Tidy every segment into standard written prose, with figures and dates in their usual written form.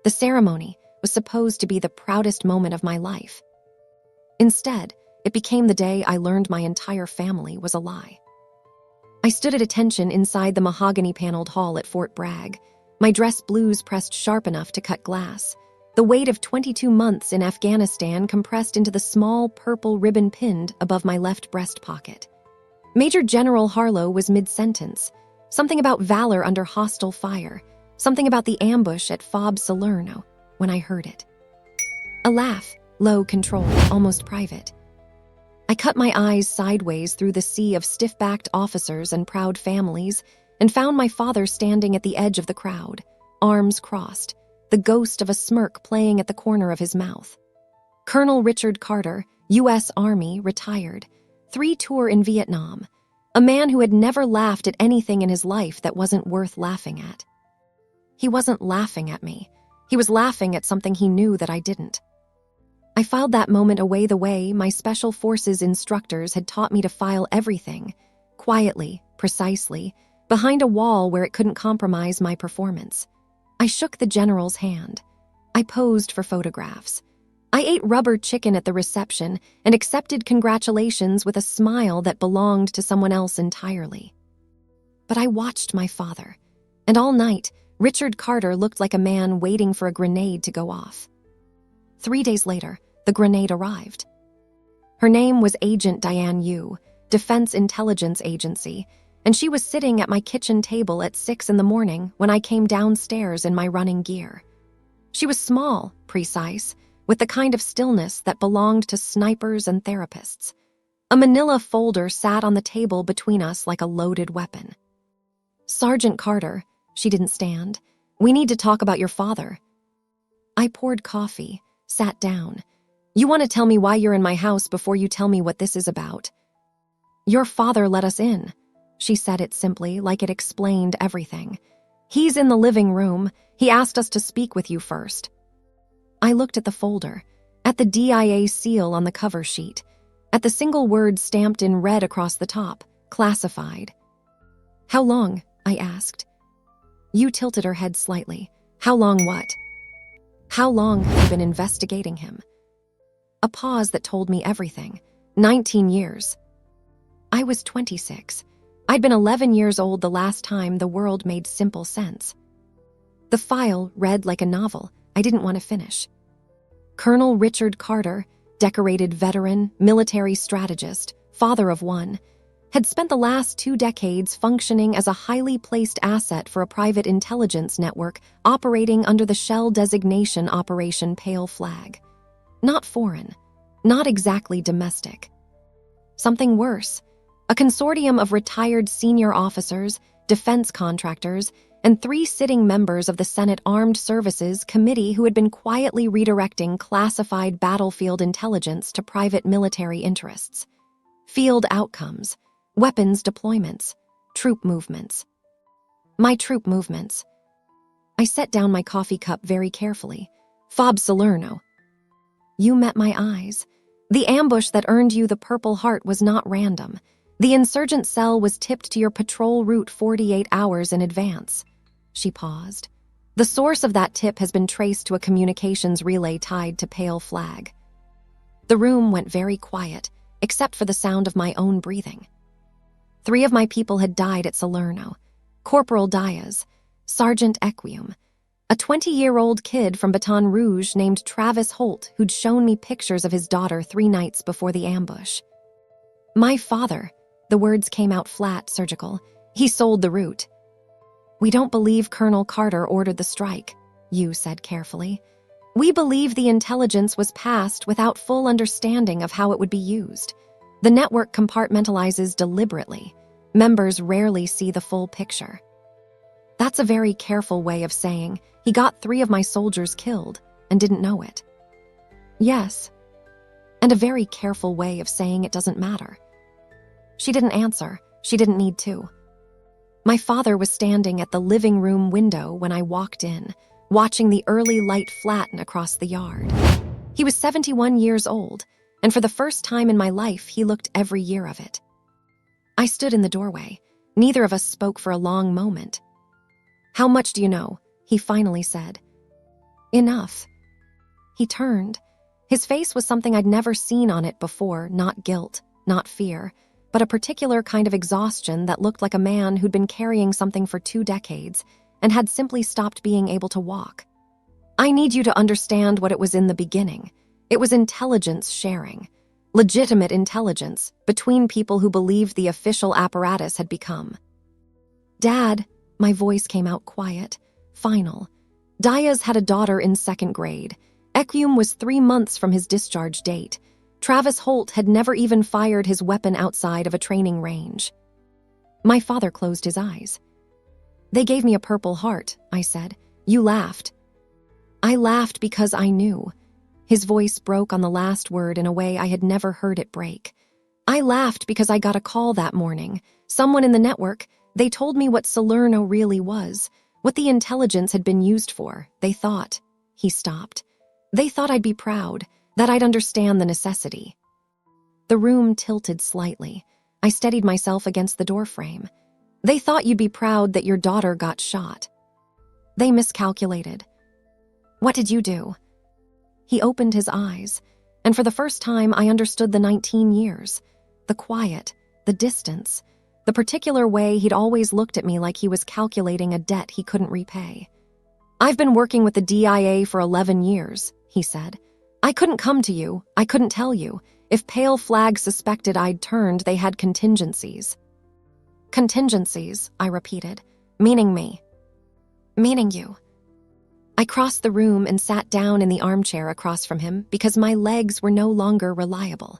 The ceremony was supposed to be the proudest moment of my life. Instead, it became the day I learned my entire family was a lie. I stood at attention inside the mahogany-paneled hall at Fort Bragg, my dress blues pressed sharp enough to cut glass, the weight of 22 months in Afghanistan compressed into the small purple ribbon pinned above my left breast pocket. Major General Harlow was mid-sentence, something about valor under hostile fire, something about the ambush at Fob Salerno, when I heard it. A laugh, low, controlled, almost private. I cut my eyes sideways through the sea of stiff-backed officers and proud families and found my father standing at the edge of the crowd, arms crossed, the ghost of a smirk playing at the corner of his mouth. Colonel Richard Carter, U.S. Army, retired, 3-tour in Vietnam, a man who had never laughed at anything in his life that wasn't worth laughing at. He wasn't laughing at me. He was laughing at something he knew that I didn't. I filed that moment away the way my Special Forces instructors had taught me to file everything, quietly, precisely, behind a wall where it couldn't compromise my performance. I shook the general's hand. I posed for photographs. I ate rubber chicken at the reception and accepted congratulations with a smile that belonged to someone else entirely. But I watched my father, and all night, Richard Carter looked like a man waiting for a grenade to go off. 3 days later, the grenade arrived. Her name was Agent Diane Yu, Defense Intelligence Agency, and she was sitting at my kitchen table at 6 a.m. when I came downstairs in my running gear. She was small, precise, with the kind of stillness that belonged to snipers and therapists. A manila folder sat on the table between us like a loaded weapon. "Sergeant Carter," she didn't stand, "we need to talk about your father." I poured coffee, sat down. "You want to tell me why you're in my house before you tell me what this is about?" "Your father let us in." She said it simply, like it explained everything. "He's in the living room. He asked us to speak with you first." I looked at the folder, at the DIA seal on the cover sheet, at the single word stamped in red across the top, classified. "How long?" I asked. Yu tilted her head slightly. "How long what?" "How long have you been investigating him?" A pause that told me everything. 19 years. I was 26. I'd been 11 years old the last time the world made simple sense. The file read like a novel I didn't want to finish. Colonel Richard Carter, decorated veteran, military strategist, father of one, had spent the last 2 decades functioning as a highly placed asset for a private intelligence network operating under the shell designation Operation Pale Flag. Not foreign, not exactly domestic. Something worse, a consortium of retired senior officers, defense contractors, and 3 sitting members of the Senate Armed Services Committee who had been quietly redirecting classified battlefield intelligence to private military interests. Field outcomes, weapons deployments, troop movements. My troop movements. I set down my coffee cup very carefully. Fob Salerno. You met my eyes. The ambush that earned you the Purple Heart was not random. The insurgent cell was tipped to your patrol route 48 hours in advance. She paused. The source of that tip has been traced to a communications relay tied to Pale Flag. The room went very quiet, except for the sound of my own breathing. 3 of my people had died at Salerno. Corporal Diaz, Sergeant Equium, a 20-year-old kid from Baton Rouge named Travis Holt who'd shown me pictures of his daughter 3 nights before the ambush. My father, the words came out flat, surgical, he sold the route. We don't believe Colonel Carter ordered the strike, Yu said carefully. We believe the intelligence was passed without full understanding of how it would be used. The network compartmentalizes deliberately. Members rarely see the full picture. That's a very careful way of saying he got 3 of my soldiers killed and didn't know it. Yes, and a very careful way of saying it doesn't matter. She didn't answer. She didn't need to. My father was standing at the living room window when I walked in, watching the early light flatten across the yard. He was 71 years old, and for the first time in my life, he looked every year of it. I stood in the doorway. Neither of us spoke for a long moment. How much do you know? He finally said. Enough. He turned. His face was something I'd never seen on it before, not guilt, not fear, but a particular kind of exhaustion that looked like a man who'd been carrying something for 2 decades and had simply stopped being able to walk. I need you to understand what it was in the beginning. It was intelligence sharing. Legitimate intelligence between people who believed the official apparatus had become. Dad, my voice came out quiet, final. Diaz had a daughter in 2nd grade. Ekyum was 3 months from his discharge date. Travis Holt had never even fired his weapon outside of a training range. My father closed his eyes. They gave me a Purple Heart, I said. You laughed. I laughed because I knew. His voice broke on the last word in a way I had never heard it break. I laughed because I got a call that morning. Someone in the network, they told me what Salerno really was, what the intelligence had been used for. They thought. He stopped. They thought I'd be proud, that I'd understand the necessity. The room tilted slightly. I steadied myself against the doorframe. They thought you'd be proud that your daughter got shot. They miscalculated. What did you do? He opened his eyes, and for the first time I understood the 19 years, the quiet, the distance, the particular way he'd always looked at me like he was calculating a debt he couldn't repay. I've been working with the DIA for 11 years, he said. I couldn't come to you, I couldn't tell you. If Pale Flag suspected I'd turned, they had contingencies. Contingencies, I repeated. Meaning me. Meaning you. I crossed the room and sat down in the armchair across from him because my legs were no longer reliable.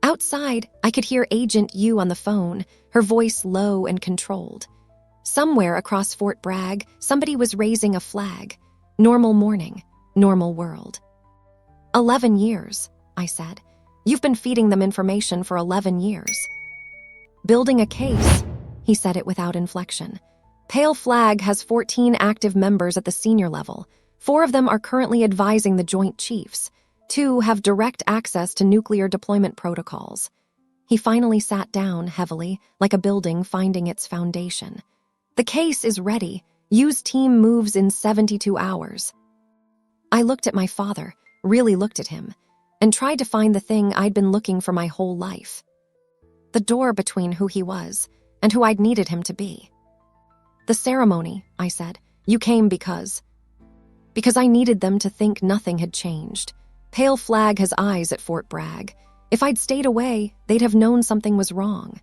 Outside, I could hear Agent Yu on the phone, her voice low and controlled. Somewhere across Fort Bragg, somebody was raising a flag. Normal morning, normal world. 11 years, I said. You've been feeding them information for 11 years. Building a case, he said it without inflection. Pale Flag has 14 active members at the senior level. 4 of them are currently advising the Joint Chiefs. 2 have direct access to nuclear deployment protocols. He finally sat down heavily, like a building finding its foundation. The case is ready. Yu's team moves in 72 hours. I looked at my father, really looked at him, and tried to find the thing I'd been looking for my whole life. The door between who he was and who I'd needed him to be. The ceremony, I said. You came because I needed them to think nothing had changed. Pale Flag has eyes at Fort Bragg. If I'd stayed away, they'd have known something was wrong.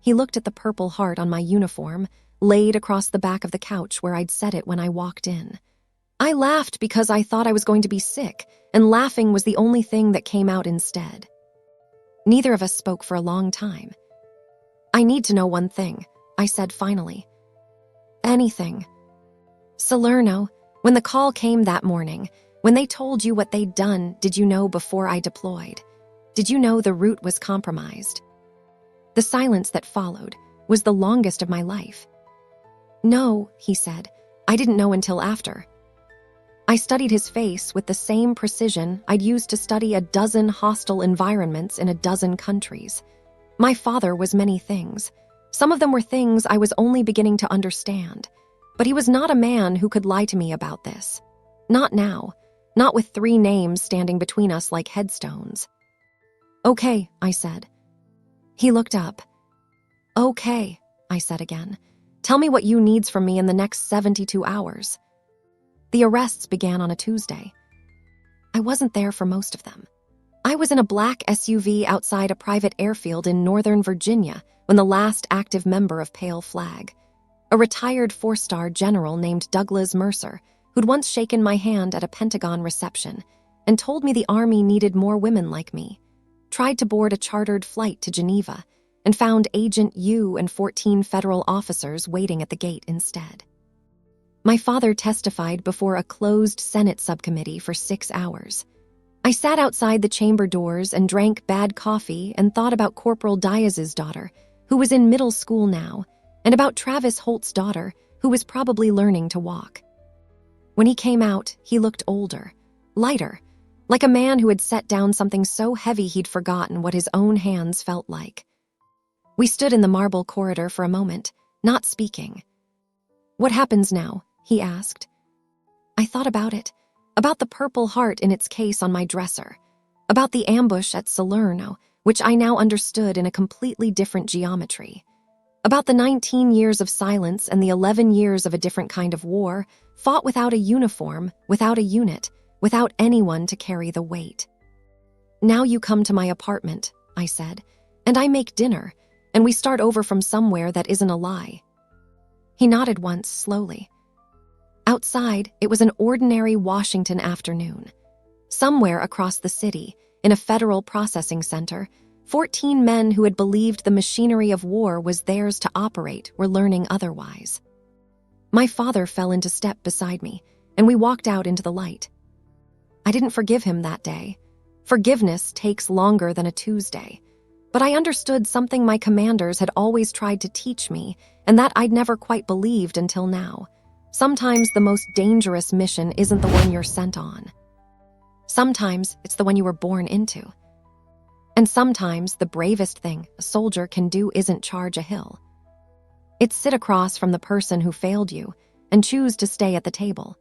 He looked at the Purple Heart on my uniform, laid across the back of the couch where I'd set it when I walked in. I laughed because I thought I was going to be sick, and laughing was the only thing that came out instead. Neither of us spoke for a long time. I need to know one thing, I said finally. Anything. Salerno, when the call came that morning, when they told you what they'd done, did you know before I deployed? Did you know the route was compromised? The silence that followed was the longest of my life. No, he said. I didn't know until after. I studied his face with the same precision I'd used to study a dozen hostile environments in a dozen countries. My father was many things. Some of them were things I was only beginning to understand. But he was not a man who could lie to me about this. Not now. Not with 3 names standing between us like headstones. Okay, I said. He looked up. Okay, I said again. Tell me what you needs from me in the next 72 hours. The arrests began on a Tuesday. I wasn't there for most of them. I was in a black SUV outside a private airfield in Northern Virginia when the last active member of Pale Flag, a retired 4-star general named Douglas Mercer, who'd once shaken my hand at a Pentagon reception and told me the Army needed more women like me, tried to board a chartered flight to Geneva and found Agent Yu and 14 federal officers waiting at the gate instead. My father testified before a closed Senate subcommittee for 6 hours. I sat outside the chamber doors and drank bad coffee and thought about Corporal Diaz's daughter, who was in middle school now, and about Travis Holt's daughter, who was probably learning to walk. When he came out, he looked older, lighter, like a man who had set down something so heavy he'd forgotten what his own hands felt like. We stood in the marble corridor for a moment, not speaking. What happens now? He asked. I thought about it. about the Purple Heart in its case on my dresser, about the ambush at Salerno, which I now understood in a completely different geometry, about the 19 years of silence and the 11 years of a different kind of war, fought without a uniform, without a unit, without anyone to carry the weight. Now you come to my apartment, I said, and I make dinner, and we start over from somewhere that isn't a lie. He nodded once, slowly. Outside, it was an ordinary Washington afternoon. Somewhere across the city, in a federal processing center, 14 men who had believed the machinery of war was theirs to operate were learning otherwise. My father fell into step beside me, and we walked out into the light. I didn't forgive him that day. Forgiveness takes longer than a Tuesday. But I understood something my commanders had always tried to teach me, and that I'd never quite believed until now. Sometimes the most dangerous mission isn't the one you're sent on. Sometimes it's the one you were born into. And sometimes the bravest thing a soldier can do isn't charge a hill. It's sit across from the person who failed you and choose to stay at the table.